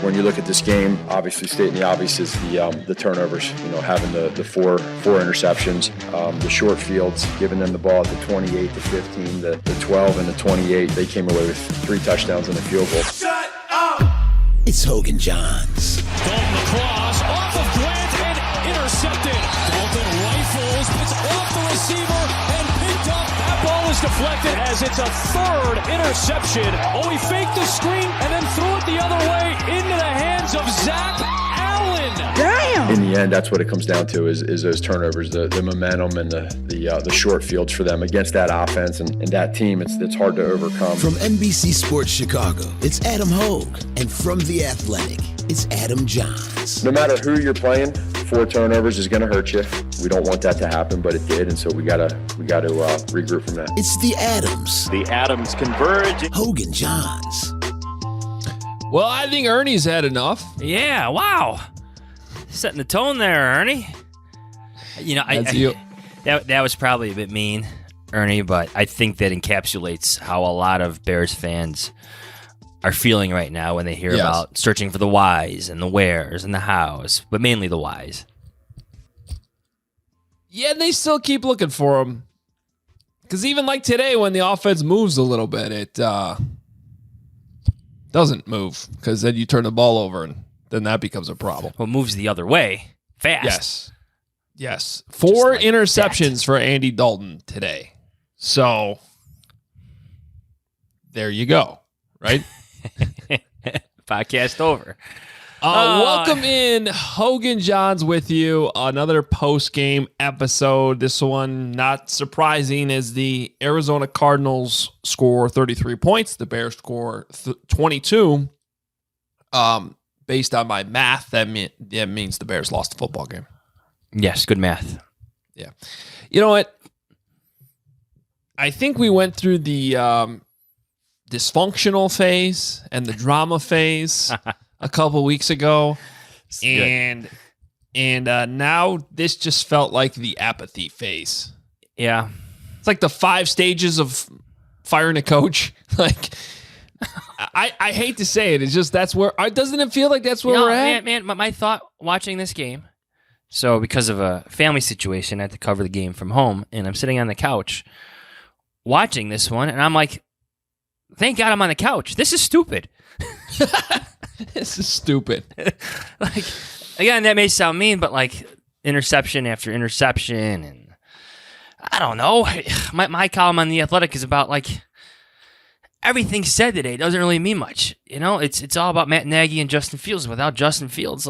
when you look at this game, obviously stating the obvious is the turnovers. Having the four interceptions, the short fields, giving them the ball at the 28, the 15, the 12, and the 28. They came away with 3 touchdowns and a field goal. Shut up! It's Hoge and Jahns. Dalton across, off of Grant, and intercepted. Dalton rifles, it's off the receiver, and picked up. That ball is deflected as it's a 3rd interception. Oh, he faked the screen and then threw it the other way into the hands of Zach Allen. Damn! In the end, that's what it comes down to is those turnovers, the momentum and the short fields for them against that offense and that team. It's hard to overcome. From NBC Sports Chicago, it's Adam Hoge. And from The Athletic, it's Adam Jahns. No matter who you're playing, 4 turnovers is going to hurt you. We don't want that to happen, but it did, and so we got to regroup from that. It's the Adams. The Adams converge. Hoge and Jahns. Well, I think Ernie's had enough. Yeah, wow. Setting the tone there, Ernie. That was probably a bit mean, Ernie, but I think that encapsulates how a lot of Bears fans are feeling right now when they hear about searching for the whys and the wheres and the hows, but mainly the whys. Yeah, they still keep looking for them. Because even like today, when the offense moves a little bit, it doesn't move. Because then you turn the ball over, and then that becomes a problem. Well, it moves the other way fast. Yes. 4 interceptions for Andy Dalton today. So, there you go, right? Podcast over. Welcome in, Hoge and Jahns with you. Another post-game episode. This one, not surprising, as the Arizona Cardinals score 33 points. The Bears score 22. Based on my math, that means the Bears lost the football game. Yes, good math. Yeah. You know what? I think we went through the dysfunctional phase and the drama phase a couple weeks ago, and now this just felt like the apathy phase. Yeah, it's like the 5 stages of firing a coach. Like, I hate to say it, it's just that's where. Doesn't it feel like that's where we're at? Man, my thought watching this game. So because of a family situation, I had to cover the game from home, and I'm sitting on the couch watching this one, and I'm like, thank God I'm on the couch. This is stupid. This is stupid. Like, again, that may sound mean, but like interception after interception, and I don't know. My column on The Athletic is about like everything said today doesn't really mean much. It's all about Matt Nagy and Justin Fields. Without Justin Fields,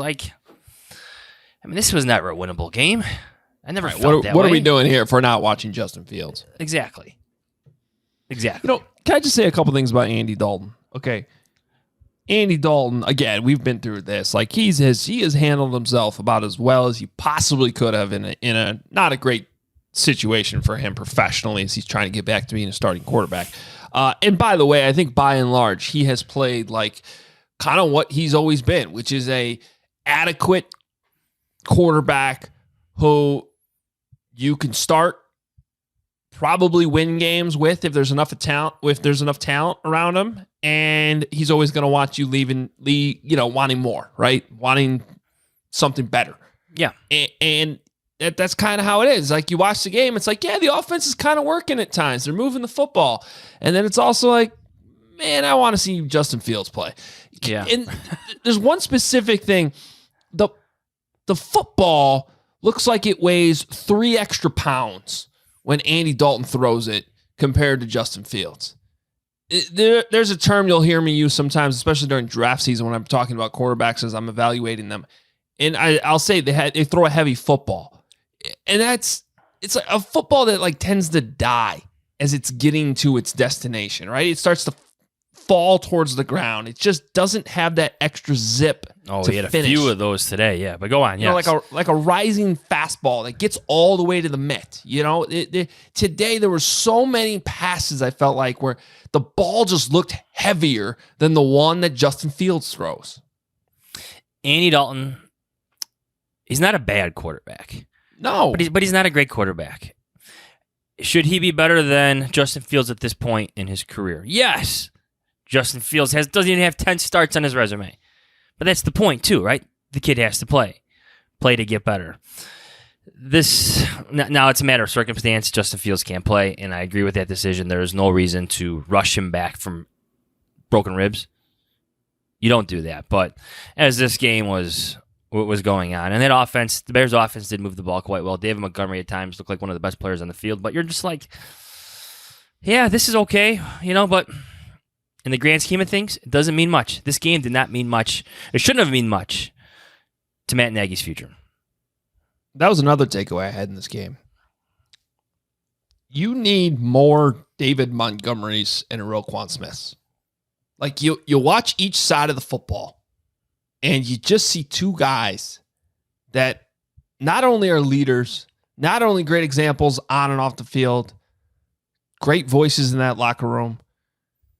this was never a winnable game. I never felt that way. What are we doing here if we're not watching Justin Fields? Exactly. Can I just say a couple things about Andy Dalton? Okay. Andy Dalton, again, we've been through this. Like, he has handled himself about as well as he possibly could have in a not a great situation for him professionally as he's trying to get back to being a starting quarterback. And by the way, I think by and large, he has played like kind of what he's always been, which is a adequate quarterback who you can start, probably win games with if there's enough talent around him, and he's always going to want you wanting more, right? Wanting something better. Yeah. And that's kind of how it is. Like, you watch the game, it's like, yeah, the offense is kind of working at times. They're moving the football. And then it's also like, man, I want to see Justin Fields play. Yeah. And there's one specific thing. The football looks like it weighs 3 extra pounds when Andy Dalton throws it compared to Justin Fields. There's a term you'll hear me use sometimes, especially during draft season when I'm talking about quarterbacks as I'm evaluating them. And I'll say they throw a heavy football. And it's like a football that like tends to die as it's getting to its destination, right? It starts to fall towards the ground. It just doesn't have that extra zip. Oh, we had a few of those today, yeah. But go on, yeah. Like a rising fastball that gets all the way to the mitt. Today there were so many passes I felt like where the ball just looked heavier than the one that Justin Fields throws. Andy Dalton, he's not a bad quarterback. No, but he's not a great quarterback. Should he be better than Justin Fields at this point in his career? Yes. Justin Fields doesn't even have 10 starts on his resume. But that's the point too, right? The kid has to play to get better. Now it's a matter of circumstance. Justin Fields can't play, and I agree with that decision. There is no reason to rush him back from broken ribs. You don't do that. But as this game was going on, and that offense, the Bears' offense did move the ball quite well. David Montgomery at times looked like one of the best players on the field, but you're just like, yeah, this is okay, but in the grand scheme of things, it doesn't mean much. This game did not mean much. It shouldn't have mean much to Matt Nagy's future. That was another takeaway I had in this game. You need more David Montgomerys and Roquan Smiths. Like you watch each side of the football, and you just see two guys that not only are leaders, not only great examples on and off the field, great voices in that locker room,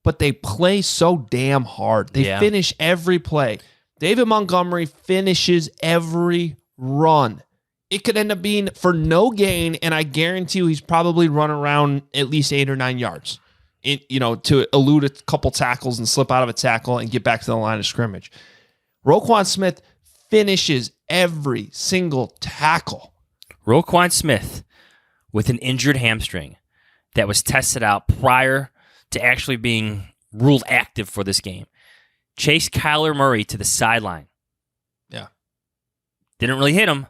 but they play so damn hard. They finish every play. David Montgomery finishes every run. It could end up being for no gain, and I guarantee you he's probably run around at least 8 or 9 yards, to elude a couple tackles and slip out of a tackle and get back to the line of scrimmage. Roquan Smith finishes every single tackle. Roquan Smith with an injured hamstring that was tested out prior to actually being ruled active for this game. Chased Kyler Murray to the sideline. Yeah. Didn't really hit him,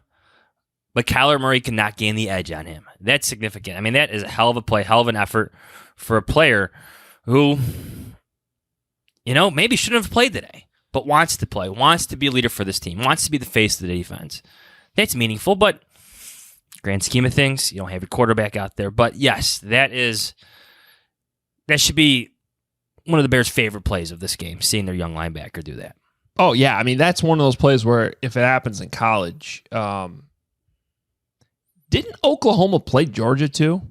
but Kyler Murray could not gain the edge on him. That's significant. I mean, that is a hell of a play, hell of an effort for a player who, maybe shouldn't have played today, but wants to play, wants to be a leader for this team, wants to be the face of the defense. That's meaningful, but grand scheme of things, you don't have your quarterback out there. But yes, that should be one of the Bears' favorite plays of this game, seeing their young linebacker do that. Oh, yeah. I mean, that's one of those plays where if it happens in college, didn't Oklahoma play Georgia too?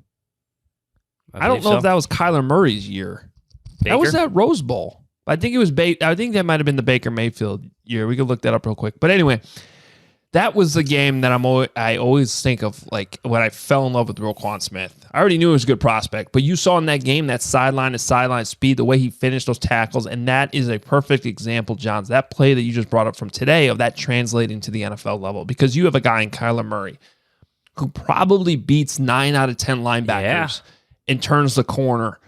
I don't know if that was Kyler Murray's year. Baker? That was that Rose Bowl. I think it was I think that might have been the Baker Mayfield year. We could look that up real quick. But anyway, that was the game that I always think of, like when I fell in love with Roquan Smith. I already knew he was a good prospect, but you saw in that game that sideline to sideline speed, the way he finished those tackles, and that is a perfect example, Johns, that play that you just brought up from today of that translating to the NFL level, because you have a guy in Kyler Murray who probably beats 9 out of 10 linebackers and turns the corner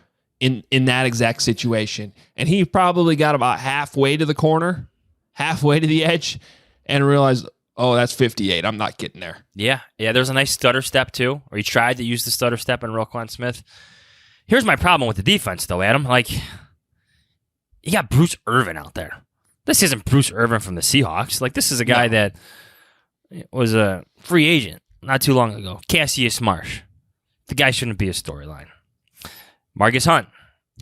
in that exact situation. And he probably got about halfway to the corner, halfway to the edge, and realized, oh, that's 58. I'm not getting there. Yeah. There's a nice stutter step, too, or he tried to use the stutter step in Roquan Smith. Here's my problem with the defense, though, Adam. Like, you got Bruce Irvin out there. This isn't Bruce Irvin from the Seahawks. Like, this is a guy that was a free agent not too long ago. Cassius Marsh. The guy shouldn't be a storyline. Marcus Hunt.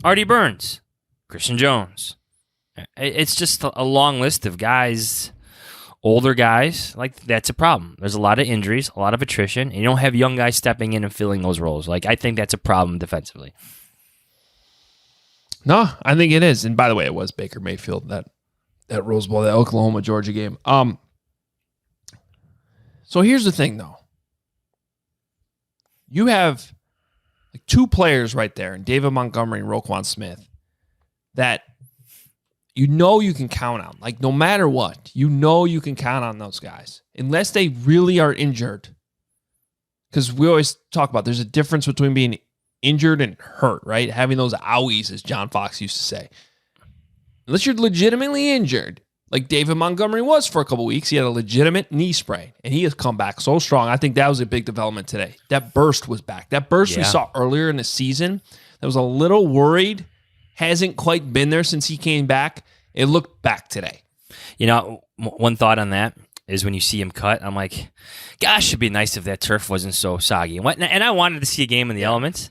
Artie Burns. Christian Jones. It's just a long list of guys, older guys. Like, that's a problem. There's a lot of injuries, a lot of attrition, and you don't have young guys stepping in and filling those roles. Like, I think that's a problem defensively. No, I think it is. And by the way, it was Baker Mayfield, that Rose Bowl, that Oklahoma-Georgia game. So here's the thing, though. You have like two players right there, and David Montgomery and Roquan Smith, that you can count on. Like, no matter what, you can count on those guys. Unless they really are injured. Because we always talk about there's a difference between being injured and hurt, right? Having those owies, as John Fox used to say. Unless you're legitimately injured, like David Montgomery was for a couple weeks, he had a legitimate knee sprain, and he has come back so strong. I think that was a big development today. That burst was back. That burst we saw earlier in the season, that was a little worried, hasn't quite been there since he came back. It looked back today. One thought on that is when you see him cut, I'm like, gosh, it'd be nice if that turf wasn't so soggy. And I wanted to see a game in the elements,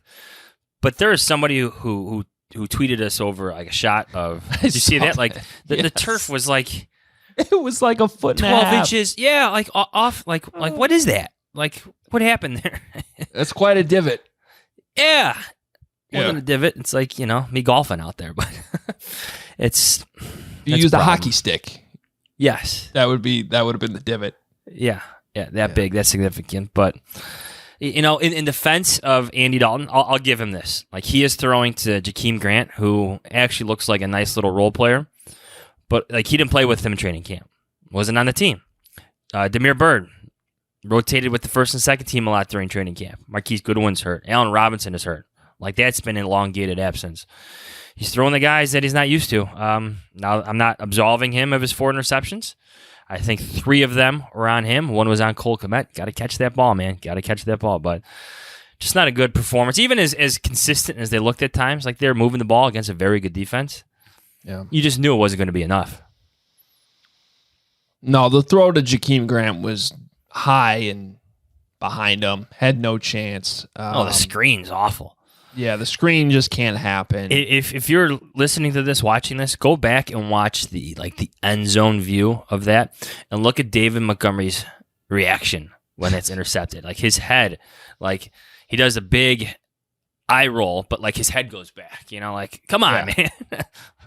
but there is somebody who tweeted us over like a shot of. Did you see that? Like the turf was like, it was like a foot 12 inches. Yeah, like off. Like what is that? Like what happened there? That's quite a divot. Yeah. More than a divot. It's like, me golfing out there, but it's. You used a hockey stick. Yes. That would have been the divot. Yeah. Big. That's significant. But, in defense of Andy Dalton, I'll give him this. Like, he is throwing to Jakeem Grant, who actually looks like a nice little role player. but like he didn't play with them in training camp. Wasn't on the team. Demir Bird rotated with the first and second team a lot during training camp. Marquise Goodwin's hurt. Allen Robinson is hurt. Like that's been an elongated absence. He's throwing the guys that he's not used to. Now, I'm not absolving him of his 4 interceptions. I think 3 of them were on him. 1 was on Cole Kmet. Got to catch that ball, man. Got to catch that ball. But just not a good performance. Even as consistent as they looked at times, like they're moving the ball against a very good defense. Yeah, you just knew it wasn't going to be enough. No, the throw to Jakeem Grant was high and behind him. Had no chance. The screen's awful. Yeah, the screen just can't happen. If you're listening to this, watching this, go back and watch the end zone view of that and look at David Montgomery's reaction when it's intercepted. Like his head, like he does a big eye roll, but like his head goes back, like, come on, man.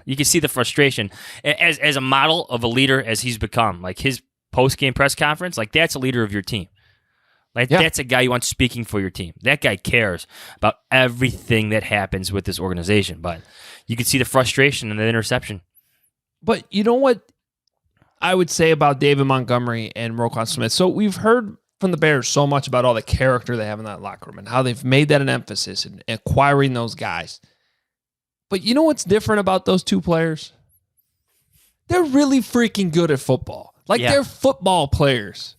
You can see the frustration as a model of a leader as he's become. Like his post-game press conference, like that's a leader of your team. Like that's a guy you want speaking for your team. That guy cares about everything that happens with this organization. But you can see the frustration in the interception. But you know what I would say about David Montgomery and Roquan Smith? So we've heard from the Bears so much about all the character they have in that locker room and how they've made that an emphasis in acquiring those guys. But you know what's different about those 2 players? They're really freaking good at football. They're football players.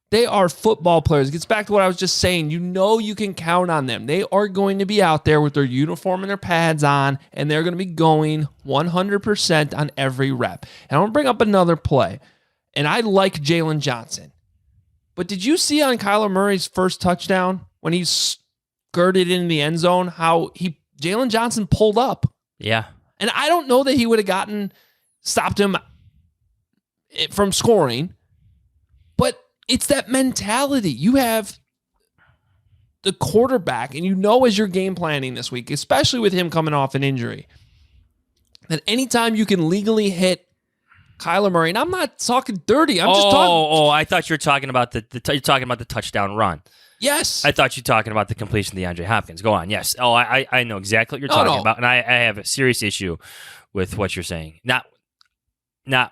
They are football players. It gets back to what I was just saying. You can count on them. They are going to be out there with their uniform and their pads on, and they're going to be going 100% on every rep. And I want to bring up another play. And I like Jalen Johnson. But did you see on Kyler Murray's first touchdown when he skirted in the end zone how Jalen Johnson pulled up? Yeah. And I don't know that he would have stopped him from scoring, but it's that mentality. You have the quarterback, and as you're game planning this week, especially with him coming off an injury, that anytime you can legally hit Kyler Murray, and I'm not talking dirty. I'm just talking. I thought you were talking about you're talking about the touchdown run. Yes. I thought you were talking about the completion of DeAndre Hopkins. Go on. Yes. Oh, I know exactly what you're talking about, and I have a serious issue with what you're saying. Not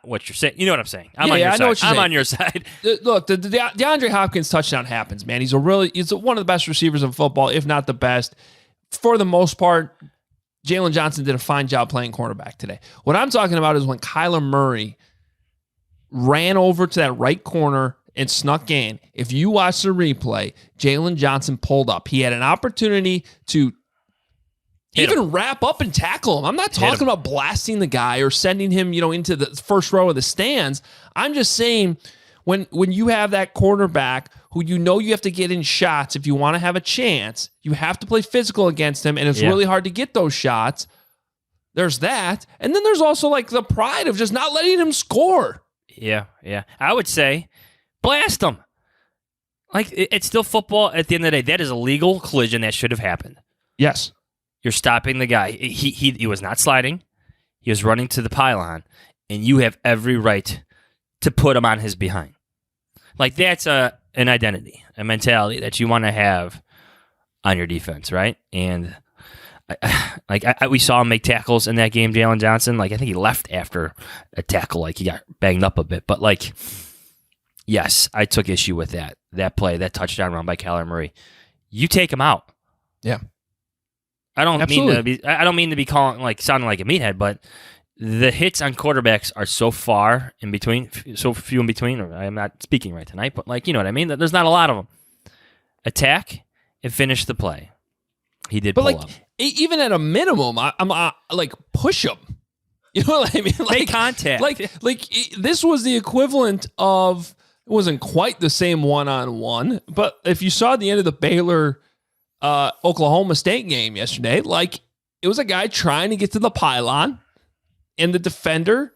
what you're saying. You know what I'm saying. I'm on your side. I know what you're saying. I'm on your side. Look, the DeAndre Hopkins touchdown happens, man. He's one of the best receivers in football, if not the best. For the most part, Jalen Johnson did a fine job playing cornerback today. What I'm talking about is when Kyler Murray ran over to that right corner and snuck in. If you watch the replay, Jalen Johnson pulled up. He had an opportunity to even wrap up and tackle him. I'm not talking about blasting the guy or sending him, into the first row of the stands. I'm just saying when you have that quarterback who you have to get in shots if you want to have a chance, you have to play physical against him, and it's really hard to get those shots. There's that. And then there's also the pride of just not letting him score. Yeah. I would say blast him. It's still football at the end of the day. That is a legal collision that should have happened. Yes. You're stopping the guy. He was not sliding. He was running to the pylon, and you have every right to put him on his behind. That's an identity, a mentality that you want to have on your defense, right? And we saw him make tackles in that game, Jalen Johnson. I think he left after a tackle. He got banged up a bit. But, yes, I took issue with that play, that touchdown run by Kyler Murray. You take him out. Yeah. I don't mean to be calling sounding like a meathead, but the hits on quarterbacks are so far in between, so few in between. Or I'm not speaking right tonight, but you know what I mean. There's not a lot of them. Attack and finish the play. He did pull up. Even at a minimum, I'm push him. You know what I mean? Make contact. This was the equivalent of. It wasn't quite the same one-on-one, but if you saw the end of the Baylor Oklahoma State game yesterday, it was a guy trying to get to the pylon and the defender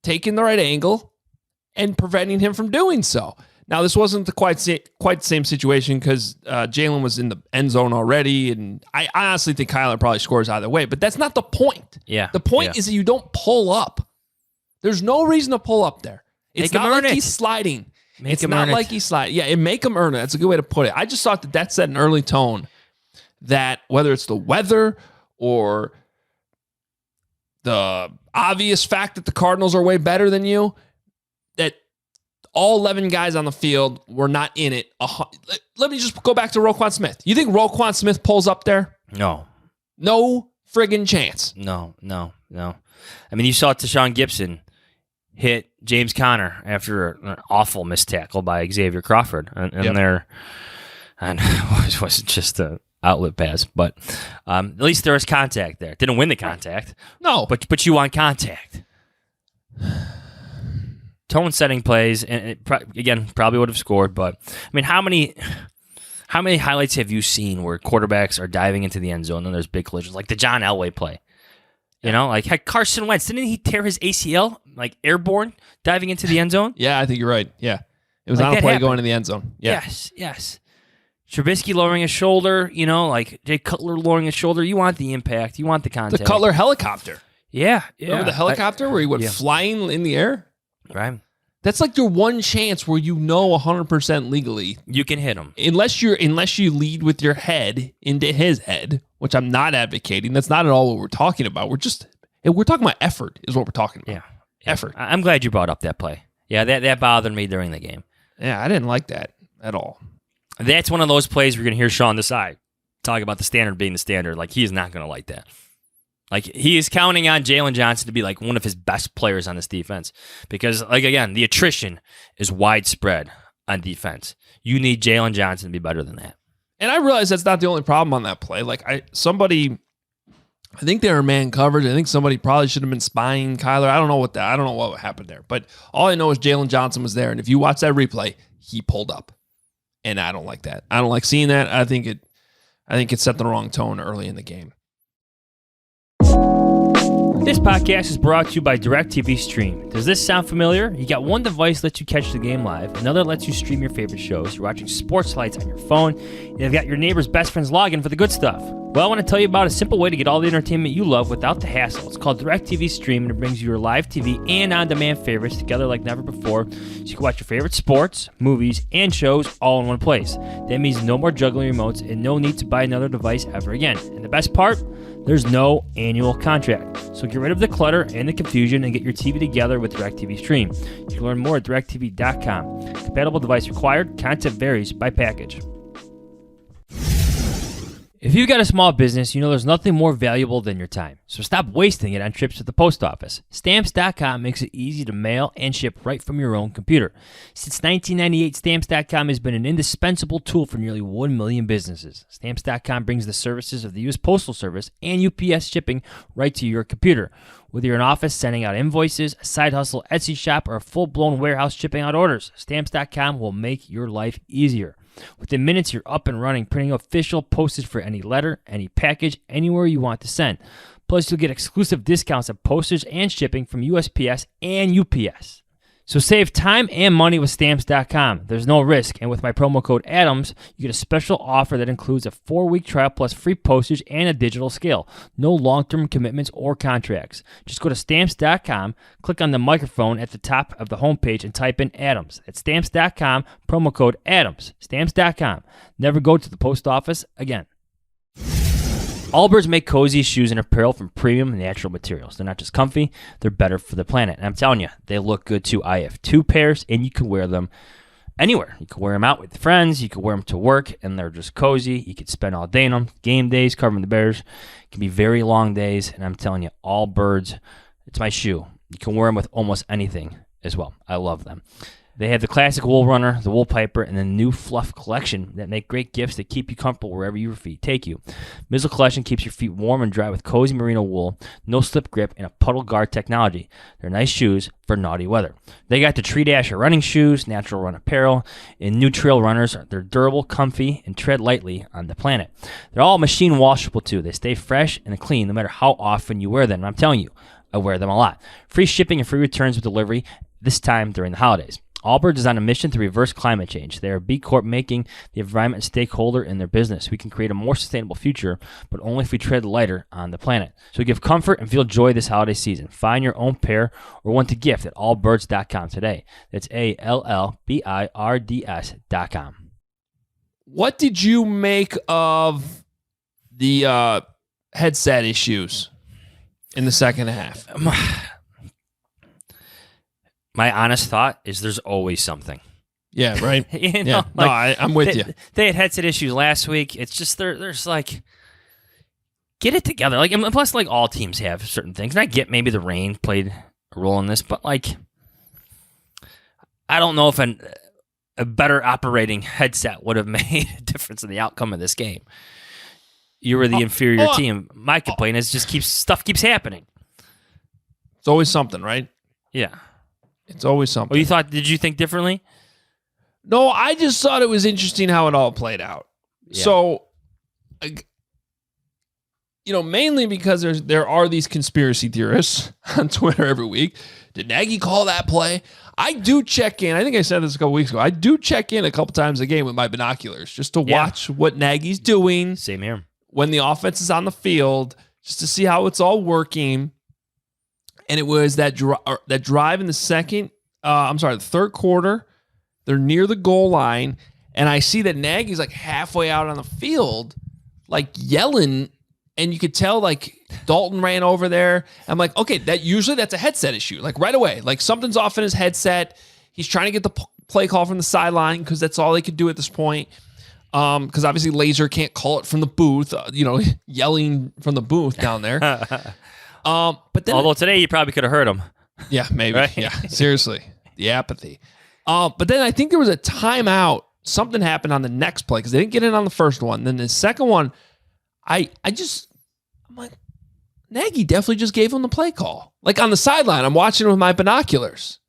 taking the right angle and preventing him from doing so. Now, this wasn't quite the same situation because Jalen was in the end zone already, and I honestly think Kyler probably scores either way, but that's not the point. Yeah. The point is that you don't pull up. There's no reason to pull up there. It's not like he's sliding. It's not like he's sliding. Yeah, make him earn it. That's a good way to put it. I just thought that set an early tone that whether it's the weather or the obvious fact that the Cardinals are way better than you, that all 11 guys on the field were not in it. Let me just go back to Roquan Smith. You think Roquan Smith pulls up there? No. No friggin' chance. No. I mean, you saw Tashawn Gibson hit James Conner after an awful missed tackle by Xavier Crawford. And it wasn't just an outlet pass, but at least there was contact there. Didn't win the contact. No. But you want contact. Tone-setting plays, and it probably would have scored, but, I mean, how many highlights have you seen where quarterbacks are diving into the end zone and there's big collisions, like the John Elway play? You know, like heck, Carson Wentz, didn't he tear his ACL, like airborne, diving into the end zone? Yeah, I think you're right. Yeah. It was Like on a that play happened. going in the end zone. Yeah. Yes. Trubisky lowering his shoulder, you know, like Jay Cutler lowering his shoulder. You want the impact. You want the contact. The Cutler helicopter. Yeah. Remember the helicopter where he went flying in the air? Right. That's like your one chance where you know 100% legally. You can hit him. Unless you lead with your head into his head, which I'm not advocating. That's not at all what we're talking about. We're talking about effort is what we're talking about. Yeah. Effort. I'm glad you brought up that play. Yeah, that bothered me during the game. Yeah, I didn't like that at all. That's one of those plays where you're going to hear Sean Desai talk about the standard being the standard. Like, he is not going to like that. Like, he is counting on Jalen Johnson to be like one of his best players on this defense. Because, like, again, the attrition is widespread on defense. You need Jalen Johnson to be better than that. And I realize that's not the only problem on that play. Like, I think they were man coverage. I think somebody probably should have been spying Kyler. I don't know what happened there. But all I know is Jalen Johnson was there. And if you watch that replay, he pulled up. And I don't like that. I don't like seeing that. I think it set the wrong tone early in the game. This podcast is brought to you by DirecTV Stream. Does this sound familiar? You got one device lets you catch the game live, another lets you stream your favorite shows, you're watching sports highlights on your phone, and you've got your neighbor's best friend's login for the good stuff. Well, I want to tell you about a simple way to get all the entertainment you love without the hassle. It's called DirecTV Stream, and it brings you your live TV and on-demand favorites together like never before, so you can watch your favorite sports, movies, and shows all in one place. That means no more juggling remotes and no need to buy another device ever again. And the best part? There's no annual contract. So get rid of the clutter and the confusion and get your TV together with DirecTV Stream. You can learn more at directv.com. Compatible device required. Content varies by package. If you've got a small business, you know there's nothing more valuable than your time. So stop wasting it on trips to the post office. Stamps.com makes it easy to mail and ship right from your own computer. Since 1998, Stamps.com has been an indispensable tool for nearly 1 million businesses. Stamps.com brings the services of the U.S. Postal Service and UPS shipping right to your computer. Whether you're in office sending out invoices, a side hustle, Etsy shop, or a full-blown warehouse shipping out orders, Stamps.com will make your life easier. Within minutes, you're up and running, printing official postage for any letter, any package, anywhere you want to send. Plus, you'll get exclusive discounts of postage and shipping from USPS and UPS. So save time and money with Stamps.com. There's no risk, and with my promo code ADAMS, you get a special offer that includes a 4-week trial plus free postage and a digital scale. No long-term commitments or contracts. Just go to Stamps.com, click on the microphone at the top of the homepage, and type in ADAMS. At Stamps.com, promo code ADAMS. Stamps.com. Never go to the post office again. Allbirds make cozy shoes and apparel from premium natural materials. They're not just comfy, they're better for the planet. And I'm telling you, they look good too. I have 2 pairs, and you can wear them anywhere. You can wear them out with friends, you can wear them to work, and they're just cozy. You can spend all day in them. Game days, covering the Bears. It can be very long days, and I'm telling you, Allbirds, it's my shoe. You can wear them with almost anything as well. I love them. They have the classic wool runner, the wool piper, and the new fluff collection that make great gifts that keep you comfortable wherever your feet take you. Mizzle collection keeps your feet warm and dry with cozy merino wool, no slip grip, and a puddle guard technology. They're nice shoes for naughty weather. They got the Tree Dasher running shoes, natural run apparel, and new trail runners. They're durable, comfy, and tread lightly on the planet. They're all machine washable too. They stay fresh and clean no matter how often you wear them. And I'm telling you, I wear them a lot. Free shipping and free returns with delivery this time during the holidays. Allbirds is on a mission to reverse climate change. They are B Corp, making the environment a stakeholder in their business. We can create a more sustainable future, but only if we tread lighter on the planet. So give comfort and feel joy this holiday season. Find your own pair or one to gift at allbirds.com today. That's ALLBIRDS.com. What did you make of the headset issues? in the second half. My honest thought is there's always something. Yeah, right. You know, Yeah. No, I'm with you. They had headset issues last week. It's just there's like, get it together. Like, and plus, like, all teams have certain things. And I get maybe the rain played a role in this, but like, I don't know if a better operating headset would have made a difference in the outcome of this game. You were the inferior team. My complaint is just stuff keeps happening. It's always something, right? Yeah. It's always something. Did you think differently? No, I just thought it was interesting how it all played out. Yeah. So, mainly because there are these conspiracy theorists on Twitter every week. Did Nagy call that play? I do check in. I think I said this a couple weeks ago. I do check in a couple times a game with my binoculars just to watch what Nagy's doing. Same here. When the offense is on the field, just to see how it's all working. And it was that drive in the third quarter. They're near the goal line, and I see that Nagy's like halfway out on the field, like yelling, and you could tell like Dalton ran over there. I'm like, okay, that's a headset issue. Like right away, like something's off in his headset. He's trying to get the play call from the sideline because that's all they could do at this point. Because obviously Laser can't call it from the booth, yelling from the booth down there. But then, although today you probably could have heard him. Yeah, maybe. Right? Yeah, seriously, the apathy. But then I think there was a timeout. Something happened on the next play because they didn't get in on the first one. Then the second one, I'm like, Nagy definitely just gave him the play call. Like on the sideline, I'm watching with my binoculars.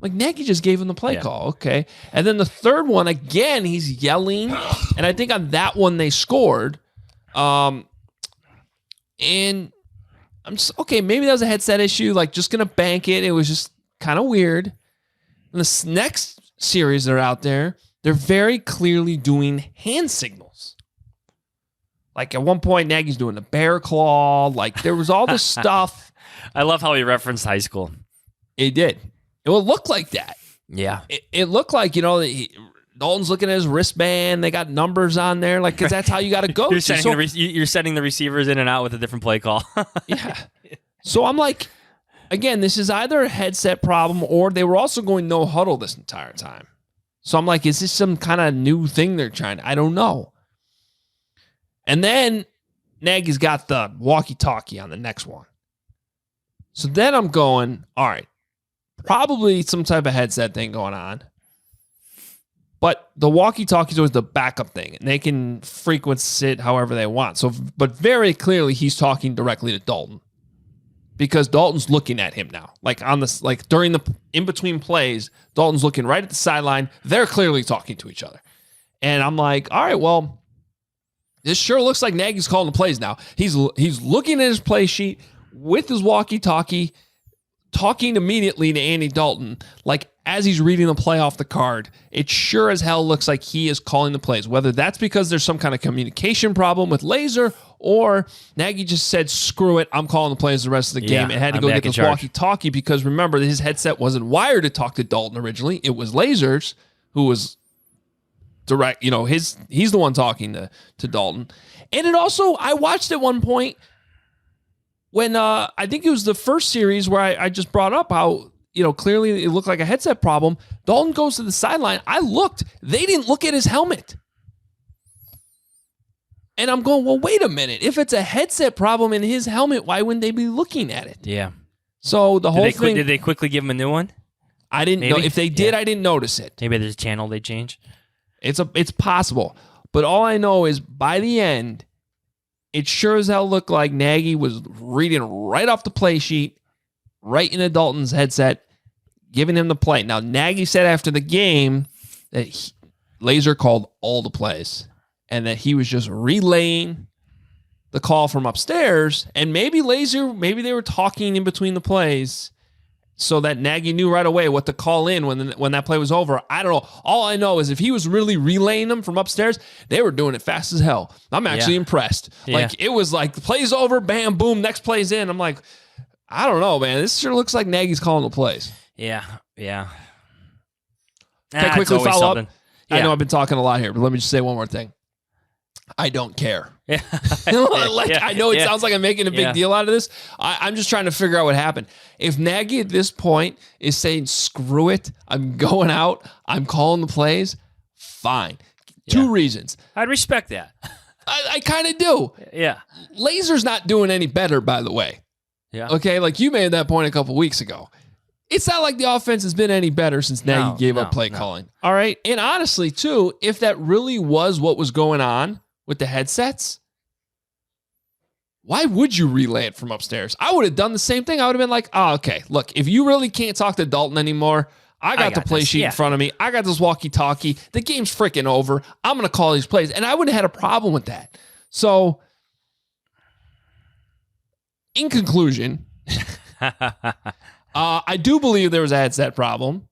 Like Nagy just gave him the play call. Okay. And then the third one, again, he's yelling. And I think on that one they scored. And I'm just, okay, maybe that was a headset issue. Like just going to bank it. It was just kind of weird. In this next series that are out there, they're very clearly doing hand signals. Like at one point, Nagy's doing the bear claw. Like there was all this stuff. I love how he referenced high school. It did. It would look like that. Yeah. It looked like, Dalton's looking at his wristband. They got numbers on there. Like, because that's how you got to go. You're sending the receivers in and out with a different play call. Yeah. So I'm like, again, this is either a headset problem or they were also going no huddle this entire time. So I'm like, is this some kind of new thing they're trying to? I don't know. And then Nagy's got the walkie-talkie on the next one. So then I'm going, all right, probably some type of headset thing going on. But the walkie-talkie is always the backup thing, and they can frequency it however they want. So, but very clearly, he's talking directly to Dalton because Dalton's looking at him now. Like on this, like during the in between plays, Dalton's looking right at the sideline. They're clearly talking to each other, and I'm like, all right, well, this sure looks like Nagy's calling the plays now. He's looking at his play sheet with his walkie-talkie, talking immediately to Andy Dalton, like as he's reading the play off the card. It sure as hell looks like he is calling the plays, whether that's because there's some kind of communication problem with Laser or Nagy just said, screw it, I'm calling the plays the rest of the game and had to go get this walkie-talkie because remember, his headset wasn't wired to talk to Dalton originally. It was Laser's who was direct, he's the one talking to Dalton. And it also, I watched at one point when I think it was the first series where I just brought up how, clearly it looked like a headset problem. Dalton goes to the sideline. I looked. They didn't look at his helmet. And I'm going, well, wait a minute. If it's a headset problem in his helmet, why wouldn't they be looking at it? Yeah. So the whole thing. Did they quickly give him a new one? I didn't know. If they did, I didn't notice it. Maybe there's a channel they change. It's possible. But all I know is by the end, it sure as hell looked like Nagy was reading right off the play sheet, right into Dalton's headset, giving him the play. Now, Nagy said after the game that Laser called all the plays and that he was just relaying the call from upstairs. And maybe they were talking in between the plays so that Nagy knew right away what to call in when that play was over. I don't know. All I know is if he was really relaying them from upstairs, they were doing it fast as hell. I'm actually impressed. Yeah. Like, it was like the play's over, bam, boom, next play's in. I'm like, I don't know, man. This sure looks like Nagy's calling the plays. Yeah. Can I quickly follow up? Yeah. I know I've been talking a lot here, but let me just say one more thing. I don't care. Yeah. I know it sounds like I'm making a big deal out of this. I'm just trying to figure out what happened. If Nagy at this point is saying, screw it, I'm going out, I'm calling the plays, fine. Two reasons. I'd respect that. I kind of do. Yeah. Laser's not doing any better, by the way. Yeah. Okay, like you made that point a couple weeks ago. It's not like the offense has been any better since Nagy gave up play calling. All right. And honestly, too, if that really was what was going on with the headsets, why would you relay it from upstairs? I would have done the same thing. I would have been like, oh, okay, look, if you really can't talk to Dalton anymore, I got the play sheet in front of me. I got this walkie-talkie. The game's freaking over. I'm going to call these plays. And I wouldn't have had a problem with that. So, in conclusion, I do believe there was a headset problem.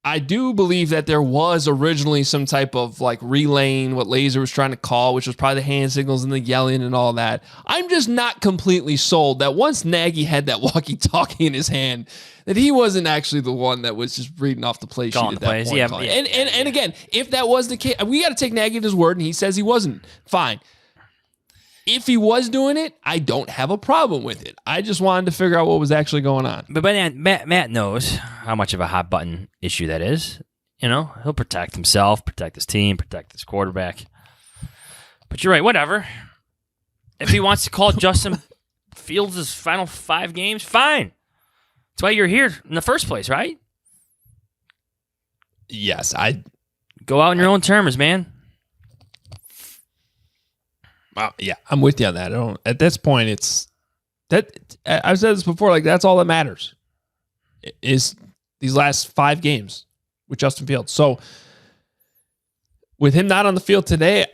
I do believe that there was originally some type of like relaying what Laser was trying to call, which was probably the hand signals and the yelling and all that. I'm just not completely sold that once Nagy had that walkie-talkie in his hand, that he wasn't actually the one that was just reading off the play sheet at that point. Yeah. And again, if that was the case, we got to take Nagy at his word, and he says he wasn't. Fine. If he was doing it, I don't have a problem with it. I just wanted to figure out what was actually going on. But Matt knows how much of a hot button issue that is. You know, he'll protect himself, protect his team, protect his quarterback. But you're right, whatever. If he wants to call Justin Fields' final 5 games, fine. That's why you're here in the first place, right? Yes, go out on your own terms, man. Yeah, I'm with you on that. At this point, it's that I've said this before. Like, that's all that matters is these last 5 games with Justin Fields. So with him not on the field today,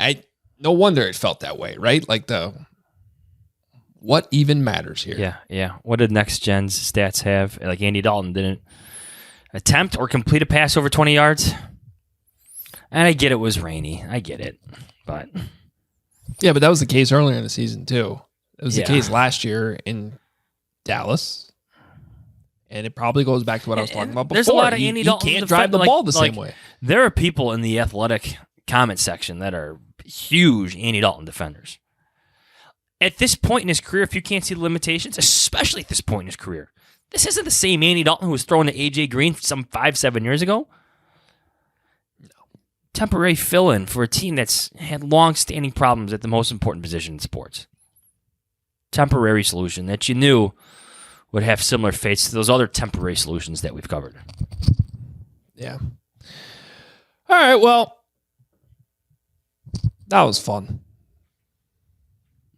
no wonder it felt that way, right? Like what even matters here? Yeah. What did Next Gen's stats have? Like Andy Dalton didn't attempt or complete a pass over 20 yards. And I get it was rainy. I get it, but. Yeah, but that was the case earlier in the season, too. It was the case last year in Dallas. And it probably goes back to what I was talking about before. There's a lot of Andy Dalton. He can't drive the ball the same way. There are people in the athletic comment section that are huge Andy Dalton defenders. At this point in his career, if you can't see the limitations, especially at this point in his career, this isn't the same Andy Dalton who was throwing to A.J. Green some 5-7 years ago. Temporary fill-in for a team that's had long-standing problems at the most important position in sports. Temporary solution that you knew would have similar fates to those other temporary solutions that we've covered. Yeah. All right, well, that was fun.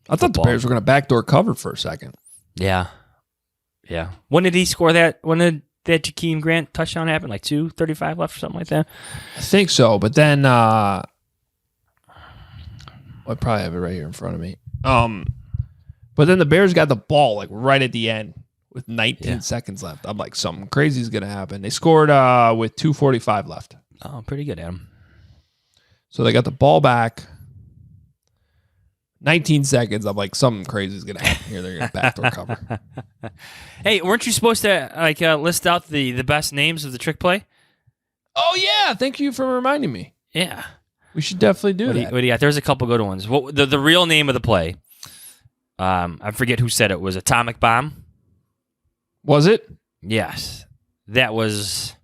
I thought the Bears were going to backdoor cover for a second. Yeah. When did he score that? When did that Jakeem Grant touchdown happened? Like 2:35 left or something like that? I think so, but then I probably have it right here in front of me. But then the Bears got the ball like right at the end with 19 seconds left. I'm like, something crazy is going to happen. They scored with 2:45 left. Oh, pretty good, Adam. So they got the ball back. 19 seconds. I'm like, something crazy is going to happen here. They're going to backdoor cover. Hey, weren't you supposed to list out the best names of the trick play? Oh, yeah. Thank you for reminding me. Yeah. We should definitely do that. What do you got? There's a couple good ones. What the real name of the play, I forget who said it, was Atomic Bomb. Was it? Yes. That must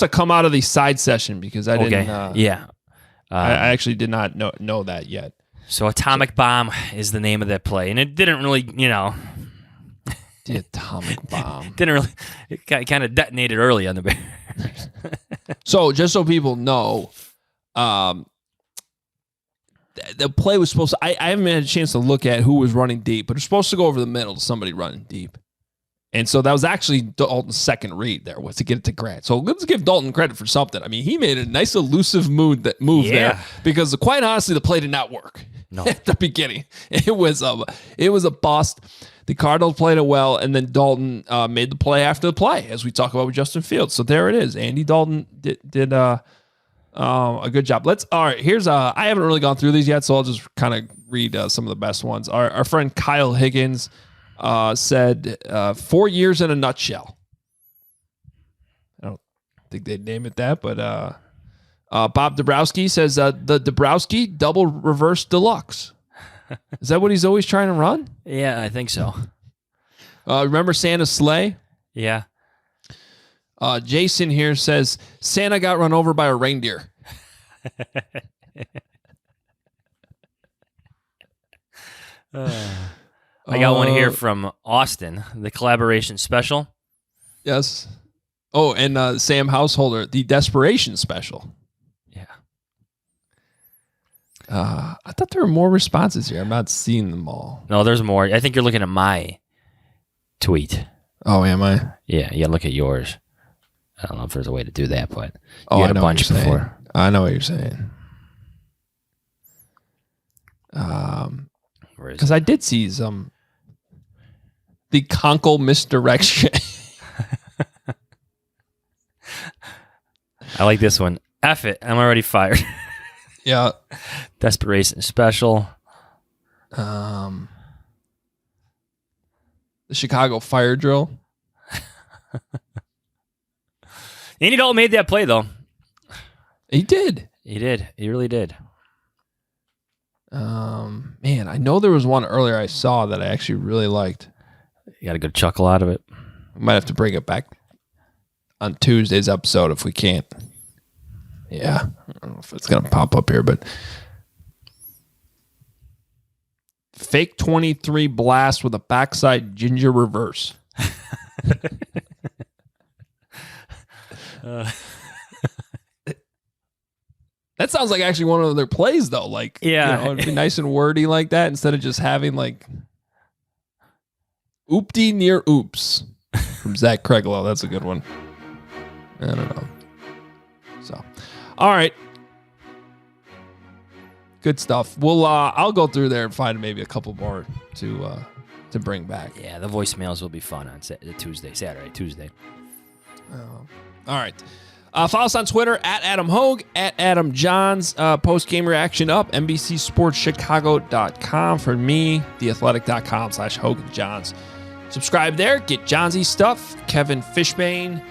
have come out of the side session because I didn't. Yeah. I actually did not know that yet. So Atomic Bomb is the name of that play. And it didn't really, The Atomic Bomb. It kind of detonated early on the Bears. So just so people know, the play was supposed to, I haven't had a chance to look at who was running deep, but it was supposed to go over the middle to somebody running deep. And so that was actually Dalton's second read there, was to get it to Grant. So let's give Dalton credit for something. I mean, he made a nice elusive move there because quite honestly, the play did not work at the beginning. It was a bust. The Cardinals played it well, and then Dalton made the play after the play, as we talk about with Justin Fields. So there it is. Andy Dalton did a good job. All right, here's I haven't really gone through these yet, so I'll just kind of read some of the best ones. Our friend Kyle Higgins said 4 years in a nutshell. I don't think they'd name it that, but Bob Dabrowski says the Dabrowski double reverse deluxe. Is that what he's always trying to run? Yeah, I think so. Remember Santa's sleigh? Yeah. Jason here says Santa got run over by a reindeer. I got one here from Austin, the collaboration special. Yes. Oh, and Sam Householder, the desperation special. Yeah. I thought there were more responses here. I'm not seeing them all. No, there's more. I think you're looking at my tweet. Oh, am I? Yeah, you gotta look at yours. I don't know if there's a way to do that, but Oh, you I had a know what bunch you're saying. before. I know what you're saying. Where is Because I did see some the Conkle misdirection. I like this one. F it. I'm already fired. Yeah. Desperation special. The Chicago fire drill. Andy Dalton made that play, though. He did. He did. He really did. Man, I know there was one earlier I saw that I actually really liked. You got a good chuckle out of it. We might have to bring it back on Tuesday's episode if we can't. Yeah. I don't know if it's going to pop up here, but fake 23 blast with a backside ginger reverse. That sounds like actually one of their plays, though. Like, yeah, you know, it'd be nice and wordy like that instead of just having like oopty near oops from Zach Craiglow. That's a good one. I don't know. So, all right, good stuff. We'll I'll go through there and find maybe a couple more to bring back. Yeah, the voicemails will be fun on Tuesday. All right. Follow us on Twitter at Adam Hoge, at Adam Jahns. Post-game reaction up, NBCSportsChicago.com. For me, theathletic.com/Hoge and Jahns. Subscribe there. Get Johnsy stuff. Kevin Fishbane.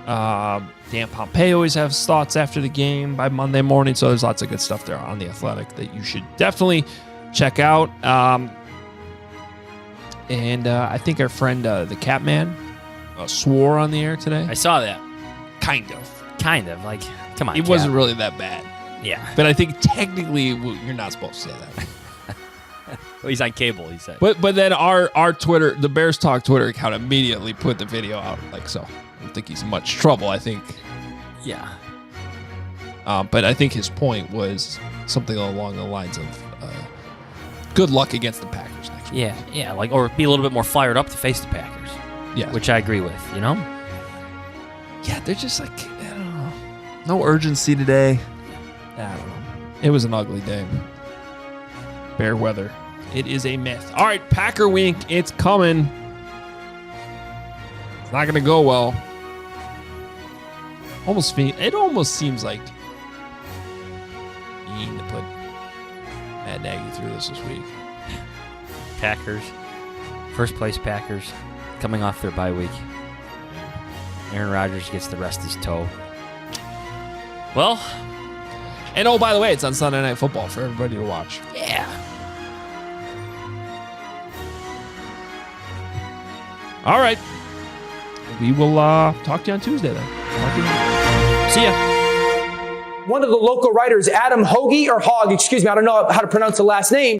Dan Pompeo always has thoughts after the game by Monday morning. So there's lots of good stuff there on The Athletic that you should definitely check out. And I think our friend, the Catman, swore on the air today. I saw that. Kind of. Like, come on. It wasn't really that bad. Yeah. But I think technically you're not supposed to say that. Well, he's on cable, he said. But then our Twitter, the Bears Talk Twitter account immediately put the video out. Like, so I don't think he's in much trouble. I think. Yeah. But I think his point was something along the lines of good luck against the Packers next week. Yeah. Like, or be a little bit more fired up to face the Packers. Yeah. Which I agree with, you know? Yeah, they're just like, I don't know. No urgency today. I don't know. It was an ugly day. Bear weather. It is a myth. All right, Packer Week. It's coming. It's not going to go well. It almost seems like you need to put Matt Nagy through this week. Packers. First place Packers. Coming off their bye week. Aaron Rodgers gets the rest of his toe. Well. And oh, by the way, it's on Sunday Night Football for everybody to watch. Yeah. All right. We will talk to you on Tuesday then. See ya. One of the local writers, Adam Hoge, I don't know how to pronounce the last name.